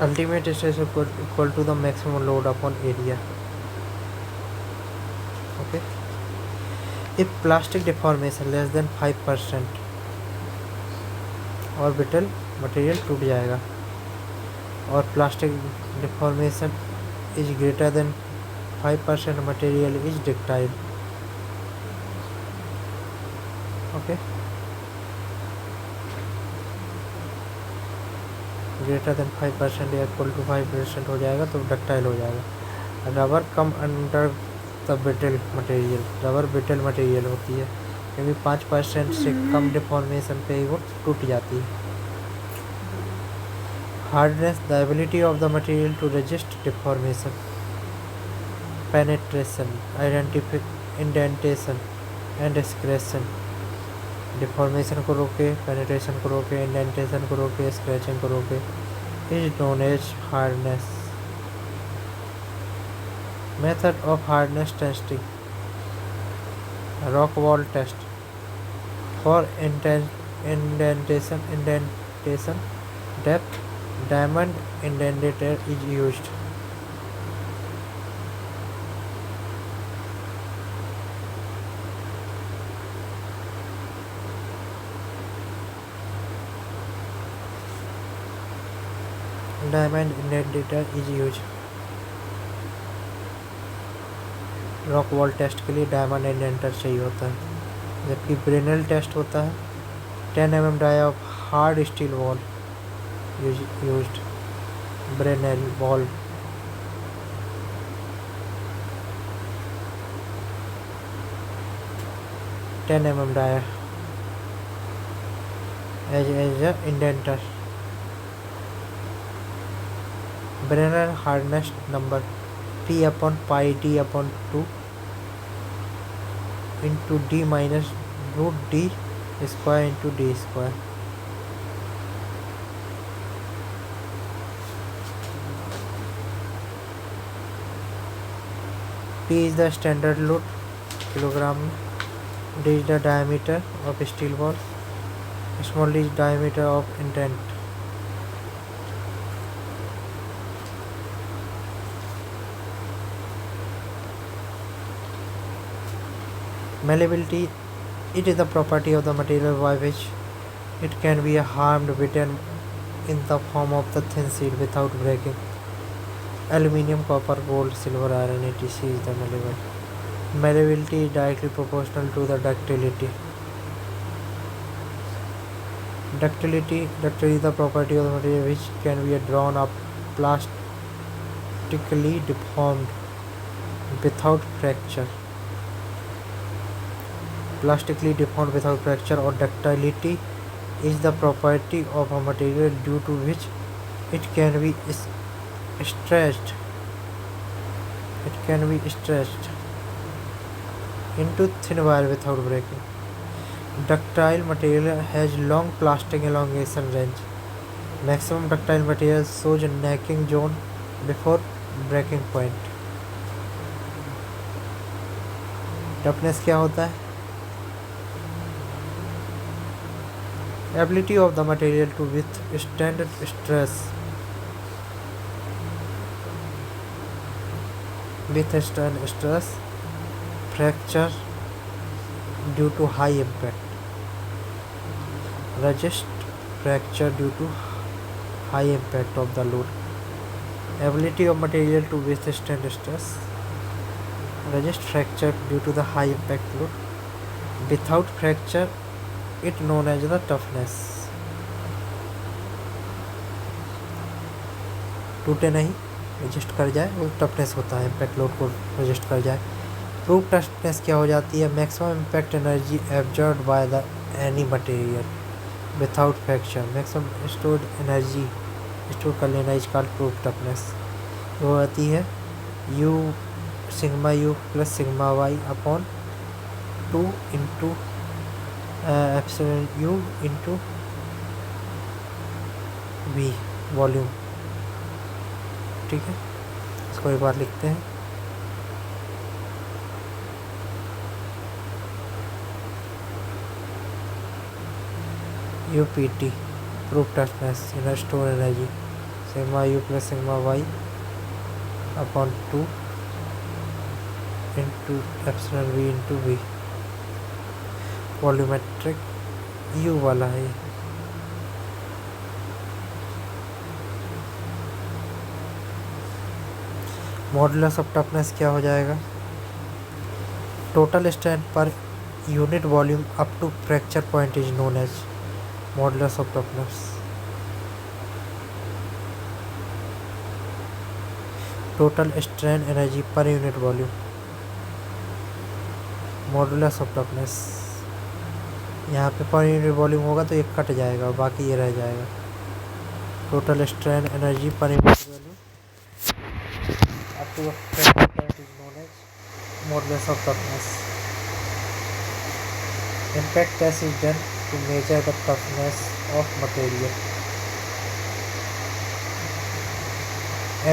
Ultimate stress equal to the maximum load upon area. Okay. If plastic deformation less than 5% और ब्रिटल मटेरियल टूट जाएगा, और plastic deformation is greater than 5% material is ductile. Okay. Greater than 5% या इक्वल टू 5% हो जाएगा तो डक्टाइल हो जाएगा। Rubber come under the brittle material, rubber brittle material होती है क्योंकि 5% से कम डिफॉर्मेशन पे ही वो टूट जाती है। Hardness, the ability of the material to resist deformation. Penetration, indentation and scratching. Deformation को रोके, पेनिट्रेशन को रोके, इंडेंटेशन को रोके, स्क्रैचिंग को रोके, is known as hardness. Method of hardness testing. Rockwell test for indentation depth, diamond indenter is used. Diamond indenter is use. Rockwell test के लिए डायमंड इंडेंटर चाहिए होता है। जबकि ब्रेनल टेस्ट होता है 10 mm die of hard steel ball used. Brinell ball 10 mm die as a indenter. Brenner hardness number P upon pi d upon 2 into d minus root d square into d square. P is the standard load kilogram. D is the diameter of steel ball. Small d is diameter of indent. Malleability, it is the property of the material by which it can be harmed, bitten in the form of the thin sheet without breaking. Aluminium, copper, gold, silver, iron, etc. is the malleable. Malleability is directly proportional to the ductility. Ductility is the property of the material which can be drawn up, plastically deformed without fracture. Plastically deformed without fracture or ductility is the property of a material due to which it can be stretched. Into thin wire without breaking. Ductile material has long plastic elongation range. Maximum ductile material shows necking zone before breaking point. Toughness क्या होता है? Ability of the material to withstand stress. Withstand stress, fracture due to high impact. Resist fracture due to high impact of the load. Ability of material to withstand stress. Resist fracture due to the high impact load. Without fracture, it known as the toughness. टूटे नहीं, resist कर जाए, वो toughness होता है। Impact load को resist कर जाए। प्रूफ टफनेस क्या हो जाती है? Maximum impact energy absorb by the any material without fracture. Maximum stored energy store कर लेना इज कॉल्ड प्रूफ टफनेस। वो आती है U sigma U plus sigma Y upon 2 into epsilon U into V volume. ठीक है, इसको एक बार लिखते हैं। U P T proof toughness in store energy sigma U plus sigma Y upon 2 into epsilon V into V. Volumetric you वाला है। Modulus of toughness क्या हो जाएगा? Total strength per unit volume up to fracture point is known as modulus of toughness. Total strain energy per unit volume modulus of toughness. यहाँ पे पर unit volume होगा तो ये कट जाएगा और बाकी ये रह जाएगा। Total strain energy per unit volume up to a fracture point is known as modulus of toughness. Impact test is done to measure the toughness of material.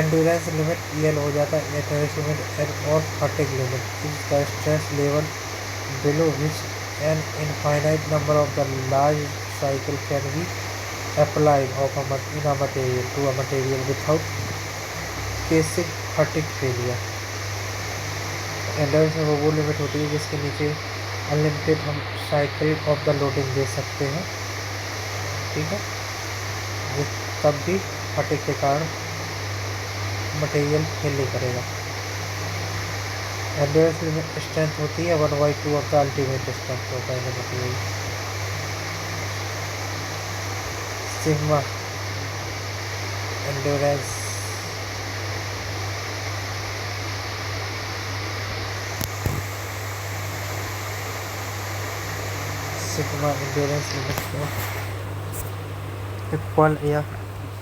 Endurance limit EL हो जाता है। endurance limit N और fatigue limit is the stress level below which an infinite number of the large cycle can be applied in a material to a material without causing fatigue failure. Endurance में वो limit होती है जिसके नीचे unlimited हम cycle of the loading दे सकते हैं। ठीक है, तब भी फटिग के कारण मटेरियल फेल नहीं करेगा। एंड्योरेंस स्ट्रेंथ होती है 1/2 ऑफ द अल्टीमेट स्ट्रेंथ होता है मटेरियल। सिग्मा एंड्योरेंस लिमिट को इक्वल या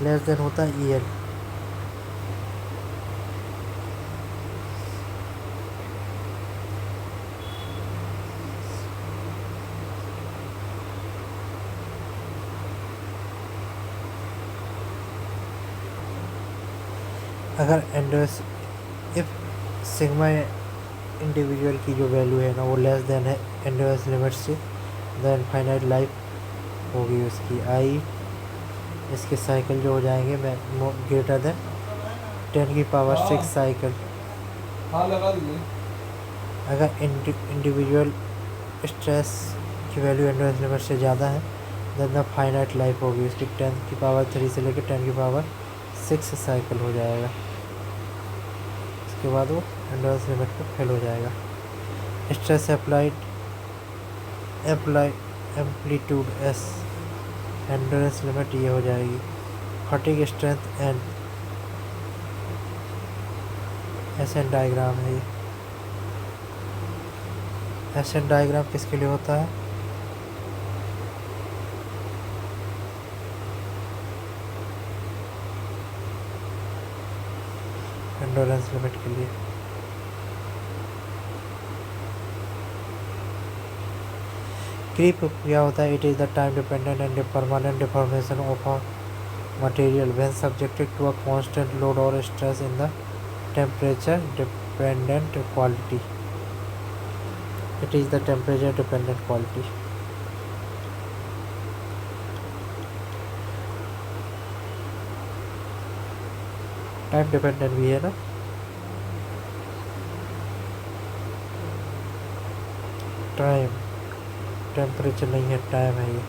लेस देन होता है EL। अगर एंड्योरेंस इफ सिग्मा इंडिविजुअल की जो वैल्यू है ना वो लेस देन है एंड्योरेंस लिमिट से, देन फाइनाइट लाइफ होगी उसकी आई। इसके साइकिल जो हो जाएंगे ग्रेटर देन 10⁶ साइकिल। अगर इंडिविजुअल स्ट्रेस की वैल्यू एंड्योरेंस लिमिट से ज़्यादा है देन द फाइनाइट लाइफ होगी उसकी 10⁻³ से लेकर 10⁻⁶ साइकिल हो जाएगा। उसके बाद वो एंड्योरेंस लिमिट पर फेल हो जाएगा। Stress apply amplitude S endurance limit ये हो जाएगी। Fatigue strength and SN diagram है ये। SN डायग्राम किसके लिए होता है? एंड्योरेंस लिमिट के लिए। क्रीप क्या होता है? It is the time dependent and permanent deformation of a material when subjected to a constant load और stress in the temperature dependent quality. It is the temperature dependent quality. Time dependent भी है ना। Time temperature नहीं है, time है ये।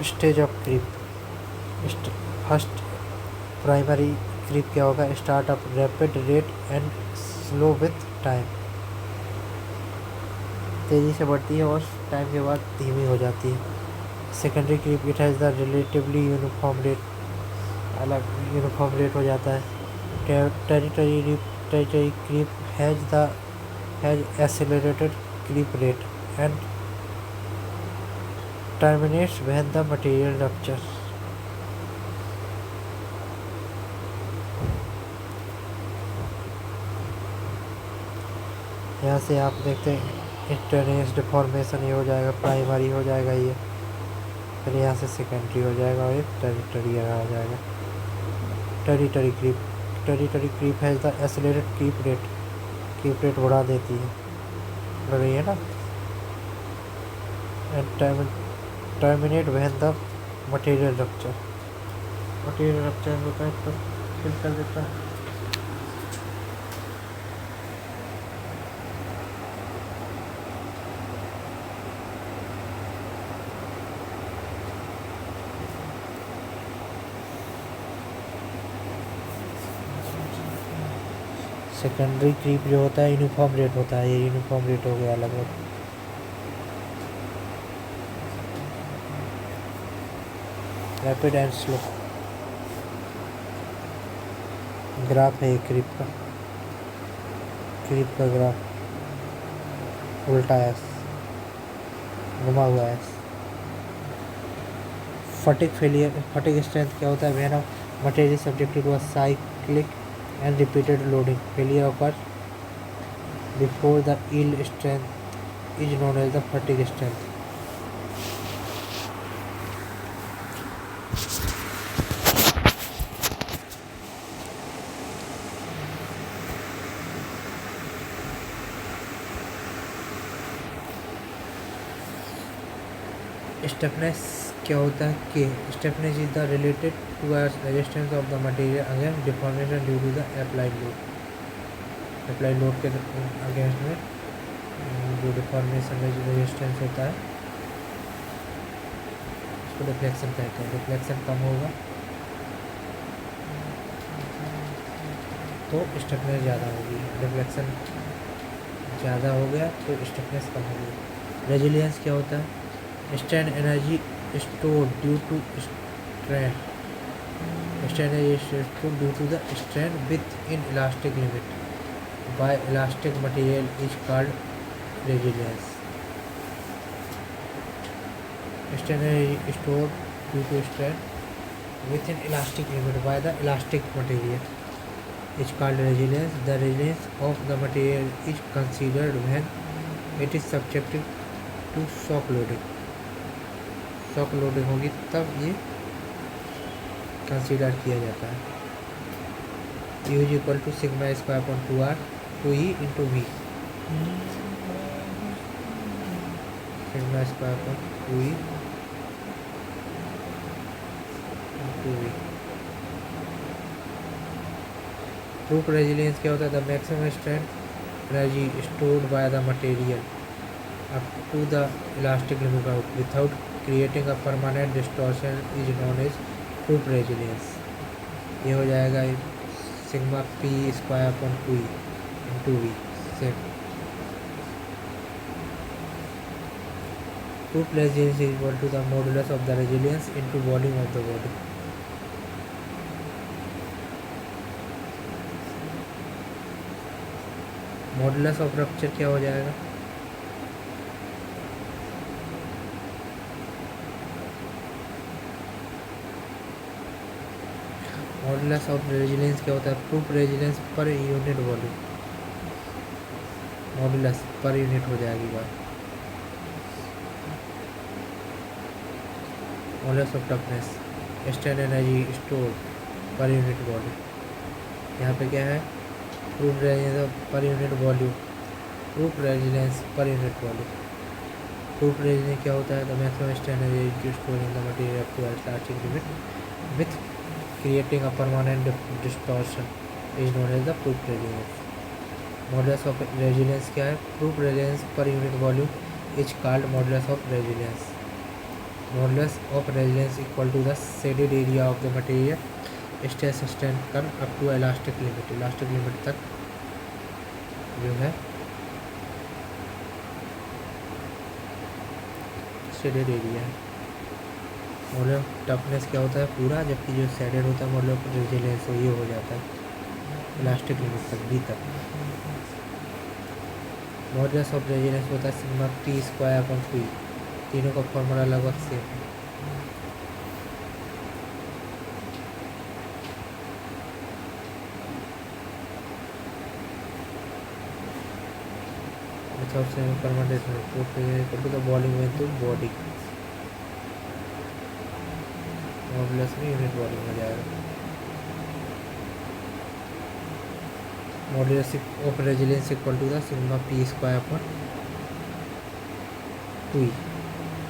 Stage of creep. First primary creep क्या होगा? Start up rapid rate and slow with time. तेज़ी से बढ़ती है और टाइम के बाद धीमी हो जाती है। Secondary creep it has the relatively uniform rate, अलग यूनिफॉर्म रेट हो जाता है। Territory creep has accelerated creep rate and terminates when the material ruptures। यहाँ से आप देखते हैं इंटरनेस डिफॉर्मेशन ये हो जाएगा, प्राइमरी हो जाएगा ये, फिर यहाँ से सेकेंडरी हो जाएगा और ये टेरिटरी आ जाएगा। Territory creep has the accelerated creep rate बढ़ा देती है, बढ़ रही है ना। And terminate when the material rupture होता है तो फिल कर देता है। सेकेंडरी क्रीप जो होता है यूनिफॉर्म रेट होता है, ये यूनिफॉर्म रेट हो गया लगभग। रैपिड एंड स्लो ग्राफ है क्रीप का ग्राफ उल्टा है, घुमा हुआ है। फटिग स्ट्रेंथ क्या होता है? When material subjected to a cyclic and repeated loading failure occurs before the yield strength is known as the fatigue strength। Stiffness क्या होता है? कि stiffness is the related to resistance of the material against deformation due to the applied load के against में जो deformation resistance होता है इसको डिफ्लेक्शन कहते हैं। डिफ्लेक्शन कम होगा तो स्टिफनेस ज़्यादा होगी, डिफ्लेक्शन ज़्यादा हो गया तो स्टिफनेस कम होगी। रेजिलियंस क्या होता है? Strain energy store due to strain, strain energy store due to the strain within elastic limit by elastic material is called resilience. Strain energy store due to strain within elastic limit by the elastic material is called resilience. The resilience of the material is considered when it is subjected to shock loading. shock loading होगी तब ये consider किया जाता है। U is equal to sigma square upon 2r 2e into V, sigma square upon 2e into V. Proof resilience क्या होता है? The maximum strain energy stored by the material up to the elastic limit without creating a permanent distortion is known as proof resilience. ये हो जाएगा sigma P square upon 2e into V से। Proof resilience is equal to the modulus of the resilience into volume of the body. Modulus of rupture क्या हो जाएगा? Modulus of resilience क्या होता है? Proof resilience per unit volume, modulus per unit हो जाएगी बात। Modulus of toughness, strain energy store per unit volume. यहाँ पे क्या है? Proof resilience per unit volume, proof resilience per unit volume. Proof resilience क्या होता है? The maximum strain energy store in the material up to elastic limit with creating a permanent distortion is known as the proof resilience. Modulus of resilience क्या है? Proof resilience per unit volume is called modulus of resilience. Modulus of resilience equal to the shaded area of the material stress strain curve up to elastic limit, elastic limit तक जो है shaded area है। Modulus of toughness क्या होता है? पूरा, जबकि जो शेडेड होता है मॉडुलस ऑफ रेजिलियंस ये हो जाता है इलास्टिक लिमिट तक, बी तक। मॉडुलस ऑफ रेजिलियंस होता है सिग्मा पी स्क्वायर अपॉन 2, तीनों का फॉर्मूला लगभग सेम है। सबसे permanent the volume into body, modulus में यूनिट वॉल्यूम हो जाएगा। Modulus of resilience equal to the sigma P square upon 2,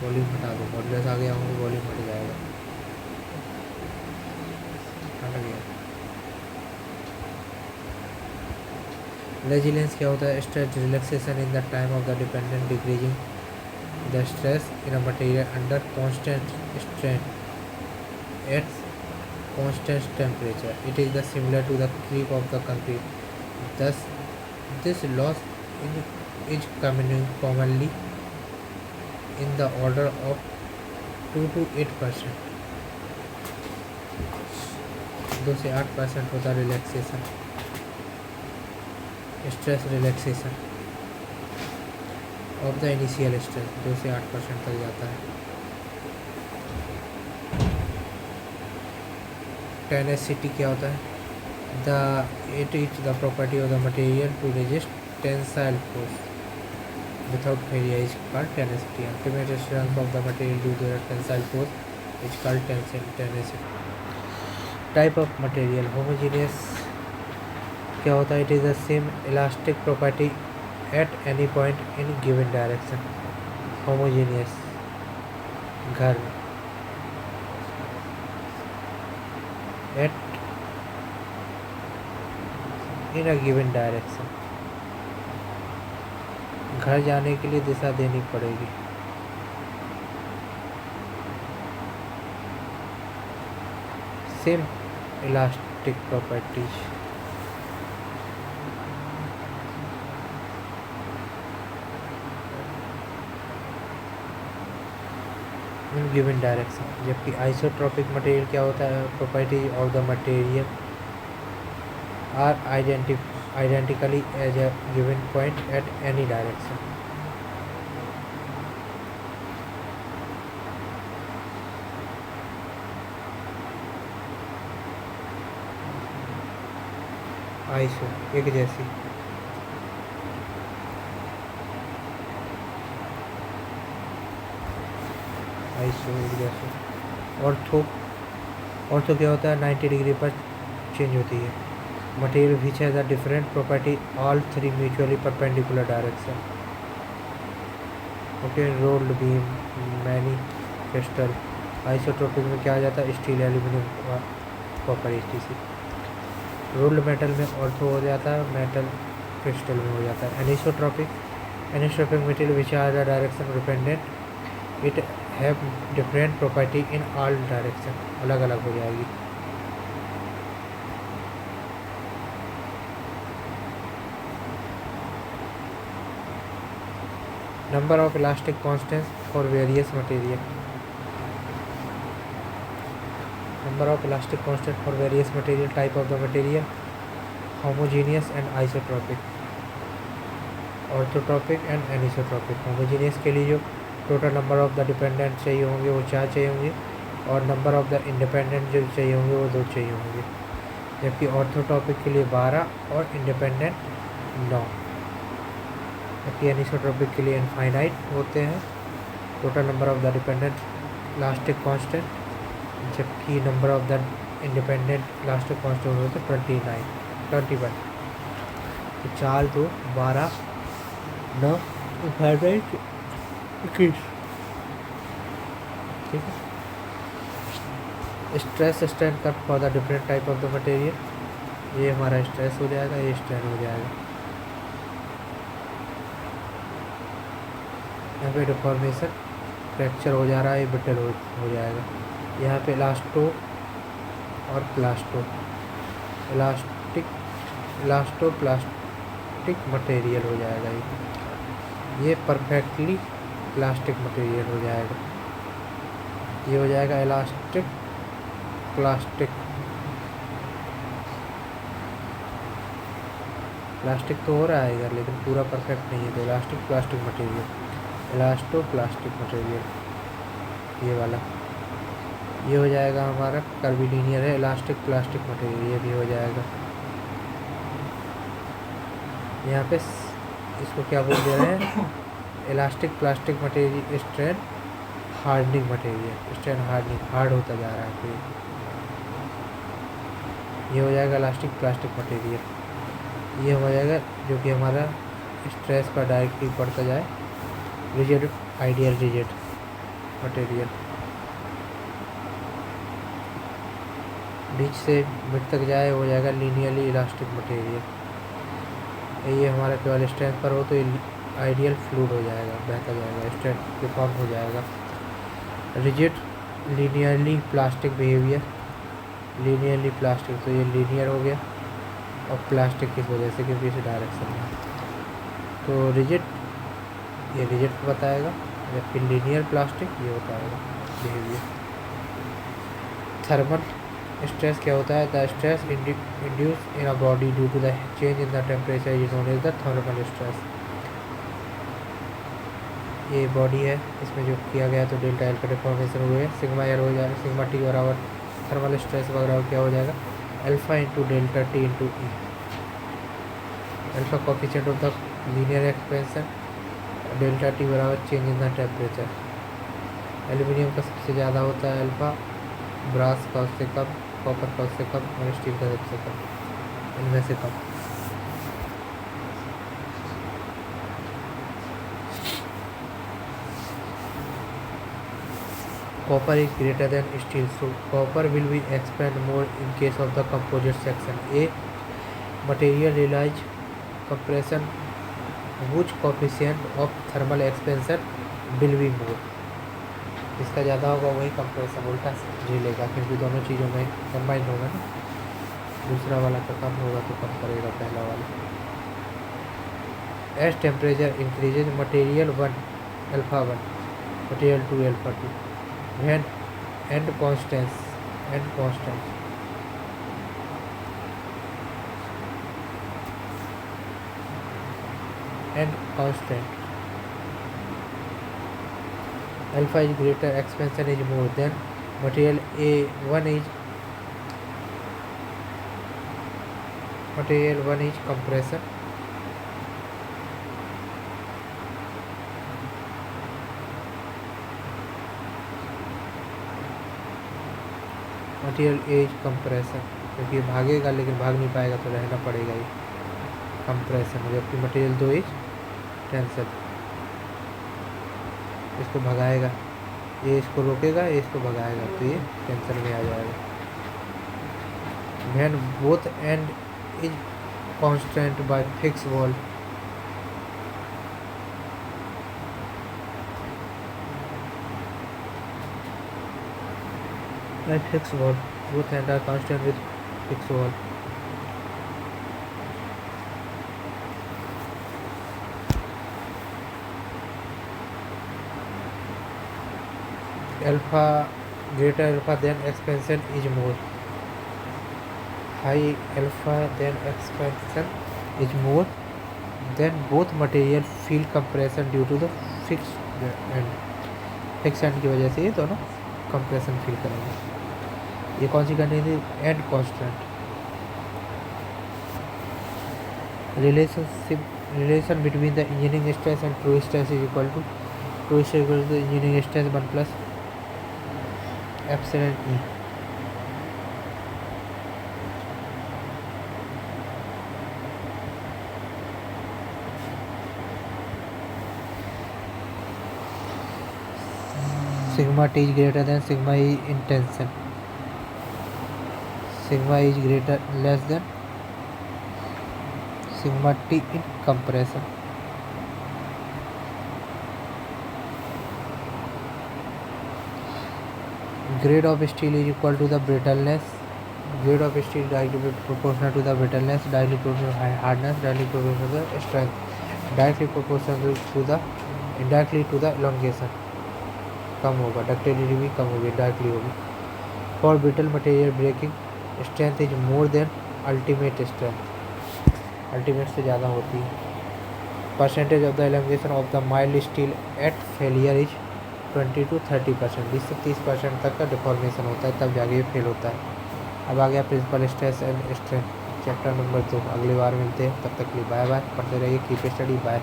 volume हटा दो, मॉडुलस आ गया होगा, वॉल्यूम हट जाएगा, हट गया। रेजिलियंस क्या होता है? Stress relaxation in the time of the dependent decreasing the stress in a material under constant strain at constant temperature. It is the similar to the creep of the concrete. दस this loss is commonly in the order of 2 to 8%, 2 से 8% होता है relaxation, stress relaxation of the initial stress 2 से 8% तक जाता है। Tenacity क्या होता है? It is the property of the material to resist tensile force without failure is called tenacity. Ultimate strength of the material due to the tensile force is called tenacity. Type of material homogeneous क्या होता है? It is the same elastic property at any point in given direction. Homogeneous घर at in a given direction, घर जाने के लिए दिशा देनी पड़ेगी। same elastic properties. In given direction. जबकि आइसोट्रोपिक मटेरियल क्या होता है, property of the material are identically as a given point at any direction. Iso एक जैसी, आइसो एक जैसे। ऑर्थो क्या होता है, 90 डिग्री पर चेंज होती है। Material which has a different property all three mutually perpendicular direction. Okay, rolled beam, many crystal. Isotropic में क्या आ जाता है, steel, aluminium, copper, HTC. Rolled metal में ऑर्थो हो जाता है, मेटल क्रिस्टल में हो जाता है। Anisotropic material which are the direction dependent, it have different property in all direction, अलग अलग हो जाएगी। Number of elastic constants for various material. Number of elastic constant for various material, type of the material, homogeneous and isotropic, orthotropic and anisotropic. Homogeneous के लिए जो total number of the dependent चाहिए होंगे वो 4 चाहिए होंगे, और नंबर ऑफ द इंडिपेंडेंट जो चाहिए होंगे वो 2 चाहिए होंगे। जबकि ऑर्थोट्रोपिक के लिए 12 और इंडिपेंडेंट 9। जबकि एनिसोट्रोपिक के लिए इनफाइनाइट होते हैं total number of the dependent elastic constant, जबकि number of the independent elastic constant होते हैं 21। तो 4, 2, 12, 9, इनफाइनाइट 21। ठीक है। Stress strain curve for the different type of the material, ये हमारा स्ट्रेस हो जाएगा, ये स्ट्रेन हो जाएगा। यहाँ पे डिफॉर्मेशन, फ्रैक्चर हो जा रहा है, ये ब्रिटल हो जाएगा। यहाँ पे इलास्टो और प्लास्टो, इलास्टो प्लास्टिक मटेरियल हो जाएगा। ये परफेक्टली प्लास्टिक मटेरियल हो जाएगा। ये हो जाएगा इलास्टिक प्लास्टिक। प्लास्टिक तो हो रहा है इधर, लेकिन पूरा परफेक्ट नहीं है, तो elastic plastic material, elasto plastic material, ये वाला। ये हो जाएगा हमारा कर्वीलिनियर है, इलास्टिक प्लास्टिक मटेरियल, ये भी हो जाएगा। यहाँ पे इसको क्या बोल दे रहे हैं, elastic plastic material strain hardening material, strain hard होता जा रहा है। फिर ये हो जाएगा इलास्टिक प्लास्टिक मटेरियल। ये हो जाएगा जो कि हमारा स्ट्रेस पर डायरेक्टली पड़ता जाए, रिजिड, आइडियल रिजिड मटेरियल। बीच से मिड तक जाए हो जाएगा लीनियरली इलास्टिक मटेरियल। ये हमारा केवल स्ट्रेंथ पर हो तो ये आइडियल फ्लूइड हो जाएगा, बहता जाएगा, स्ट्रेंथ के फॉर्म हो जाएगा। Rigid, linearly plastic behaviour, linearly plastic, तो ये लीनियर हो गया, और प्लास्टिक किस वजह से, क्योंकि इस डायरेक्शन में। तो रिजिड, ये रिजिड बताएगा, जबकि लीनियर प्लास्टिक ये बताएगा बिहेवियर। थर्मल स्ट्रेस क्या होता है, the stress induce in a body due to the change in the temperature is known as the thermal stress. ये बॉडी है, इसमें जो किया गया तो डेल्टा एल का डिफॉर्मेशन हुए, सिग्मा एल हो जाएगा, सिग्मा टी बराबर थर्मल स्ट्रेस वगैरह क्या हो जाएगा, alpha into delta T into E. Alpha coefficient of the linear expansion, delta T बराबर change in the temperature. Aluminium का सबसे ज़्यादा होता है अल्फा, ब्रास का उससे कम, कॉपर का उससे कम, और स्टील का सबसे कम, इनमें से कम। Copper is greater than steel, so copper will be expand more in case of the composite section. A material realize compression whose coefficient of thermal expansion will be more. जिसका ज़्यादा होगा वही कंप्रेशन उल्टा झेलेगा, क्योंकि दोनों चीज़ों में कंबाइन होगा ना। दूसरा वाला का कम होगा तो कम करेगा पहला वाला। As temperature increases material 1 alpha 1 material 2 alpha 2 when end constant alpha is greater, expansion is more, then material A1 is compression, material A is compression, क्योंकि भागेगा लेकिन भाग नहीं पाएगा तो रहना पड़ेगा ही कंप्रेशन। जबकि मटेरियल 2 इज टेंशन, इसको भगाएगा, ये इसको रोकेगा, ये इसको भगाएगा, तो ये टेंशन में आ जाएगा। when both end is constant by fixed wall, both end are constant with fixed wall. Alpha greater alpha, then expansion is more. High alpha, then expansion is more, then both material feel compression due to the fixed end. fixed end की वजह से ये दोनों compression feel करेंगे। ये कौन सी करनी थी? And constant. Relation between the engineering stress and true stress is equal to engineering stress 1 plus epsilon E. Sigma T is greater than sigma E in tension, sigma is greater less than sigma t in compression. Grade of steel is equal to the brittleness. Grade of steel directly proportional to the brittleness, directly proportional to hardness, directly proportional to the strength, directly proportional to the indirectly to the elongation. कम होगा, ductility भी कम होगी, directly होगी। For brittle material breaking strength is more than ultimate strength, ultimate से ज़्यादा होती है। Percentage of the elongation of the mild steel at failure is 20 to 30%, 20 से 30% तक का डिफॉर्मेशन होता है, तब जाके ये फेल होता है। अब आ गया principal stress and strength, chapter number 2। अगली बार मिलते हैं, तब तक के लिए बाय बाय। पढ़ते रहिए, कीप स्टडी, बाय।